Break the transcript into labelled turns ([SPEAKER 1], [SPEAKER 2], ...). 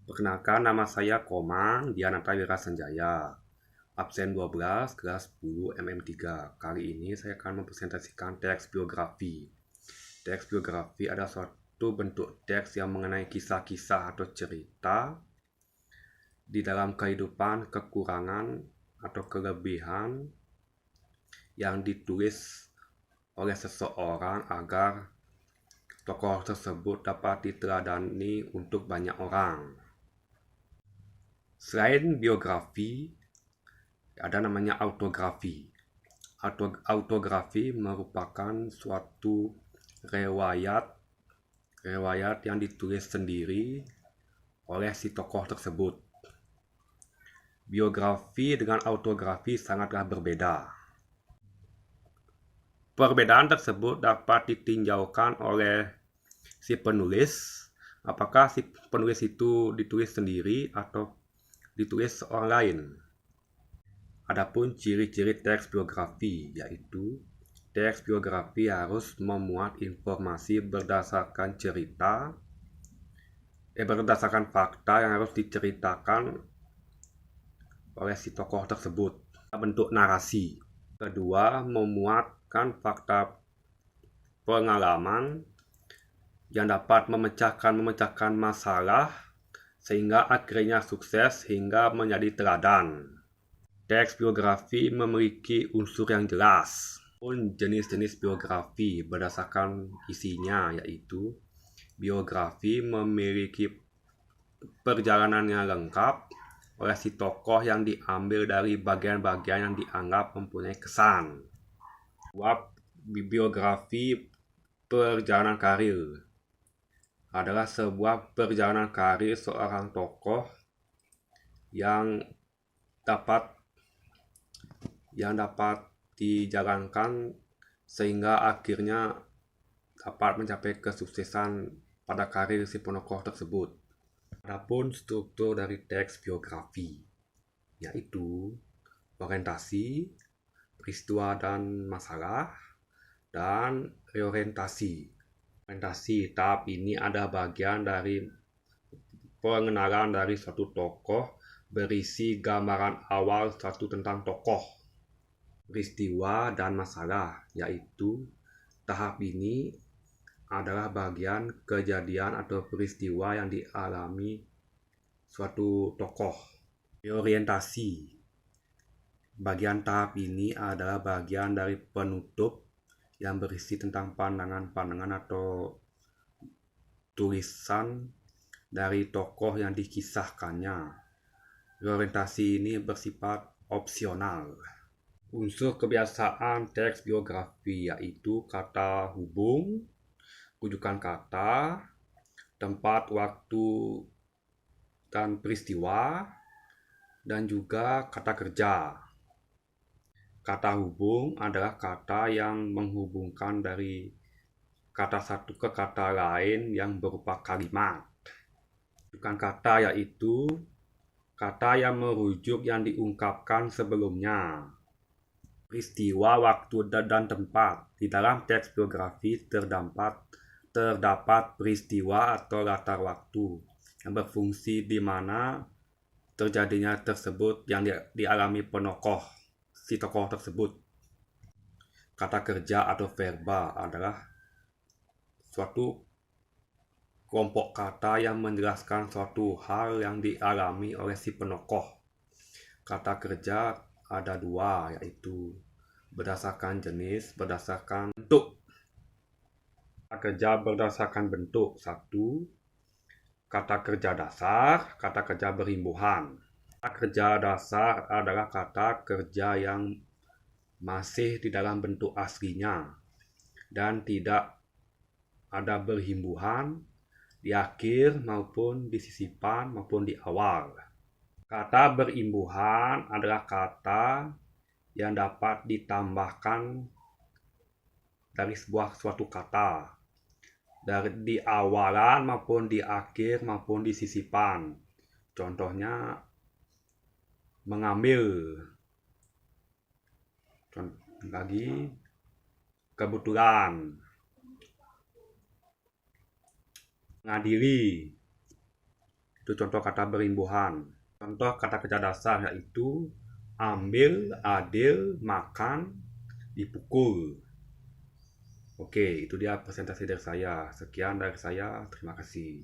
[SPEAKER 1] Perkenalkan, nama saya Komang Dianata Wirasanjaya, absen 12, kelas 10 MM3. Kali ini saya akan mempresentasikan teks biografi. Teks biografi adalah suatu bentuk teks yang mengenai kisah-kisah atau cerita di dalam kehidupan, kekurangan atau kelebihan yang ditulis oleh seseorang agar tokoh tersebut dapat diteladani untuk banyak orang. Selain biografi, ada namanya autografi. Autografi merupakan suatu riwayat yang ditulis sendiri oleh si tokoh tersebut. Biografi dengan autografi sangatlah berbeda. Perbedaan tersebut dapat ditinjaukan oleh si penulis, apakah si penulis itu ditulis sendiri atau ditulis orang lain. Adapun ciri-ciri teks biografi, yaitu teks biografi harus memuat informasi berdasarkan berdasarkan fakta yang harus diceritakan oleh si tokoh tersebut. Bentuk narasi. Kedua, memuatkan fakta pengalaman yang dapat memecahkan masalah sehingga akhirnya sukses hingga menjadi teladan. Teks biografi memiliki unsur yang jelas. Jenis-jenis biografi berdasarkan isinya, yaitu biografi memiliki perjalanan yang lengkap oleh si tokoh yang diambil dari bagian-bagian yang dianggap mempunyai kesan. Biografi perjalanan karir adalah sebuah perjalanan karir seorang tokoh yang dapat dijalankan sehingga akhirnya dapat mencapai kesuksesan pada karir si tokoh tersebut. Adapun struktur dari teks biografi, yaitu orientasi, peristiwa dan masalah, dan reorientasi. Orientasi tahap ini ada bagian dari pengenalan dari suatu tokoh, berisi gambaran awal satu tentang tokoh, peristiwa dan masalah, yaitu tahap ini adalah bagian kejadian atau peristiwa yang dialami suatu tokoh. Reorientasi. Bagian tahap ini adalah bagian dari penutup yang berisi tentang pandangan-pandangan atau tulisan dari tokoh yang dikisahkannya. Reorientasi ini bersifat opsional. Unsur kebiasaan teks biografi yaitu kata hubung, rujukan kata, tempat, waktu, dan peristiwa, dan juga kata kerja. Kata hubung adalah kata yang menghubungkan dari kata satu ke kata lain yang berupa kalimat. Rujukan kata yaitu kata yang merujuk yang diungkapkan sebelumnya. Peristiwa, waktu, dan tempat. Di dalam teks biografi terdapat peristiwa atau latar waktu yang berfungsi di mana terjadinya tersebut yang dialami si tokoh tersebut. Kata kerja atau verba adalah suatu kelompok kata yang menjelaskan suatu hal yang dialami oleh si penokoh. Kata kerja ada dua, yaitu berdasarkan jenis, berdasarkan bentuk. Kata kerja berdasarkan bentuk. 1. Kata kerja dasar, kata kerja berimbuhan. Kata kerja dasar adalah kata kerja yang masih di dalam bentuk aslinya dan tidak ada berimbuhan di akhir maupun di sisipan maupun di awal. Kata berimbuhan adalah kata yang dapat ditambahkan dari suatu kata di awalan maupun di akhir maupun di sisipan. Contohnya mengambil, kebetulan, mengadili. Itu contoh kata berimbuhan. Contoh kata kerja dasar yaitu ambil, adil, makan, dipukul. Oke, itu dia presentasi dari saya. Sekian dari saya. Terima kasih.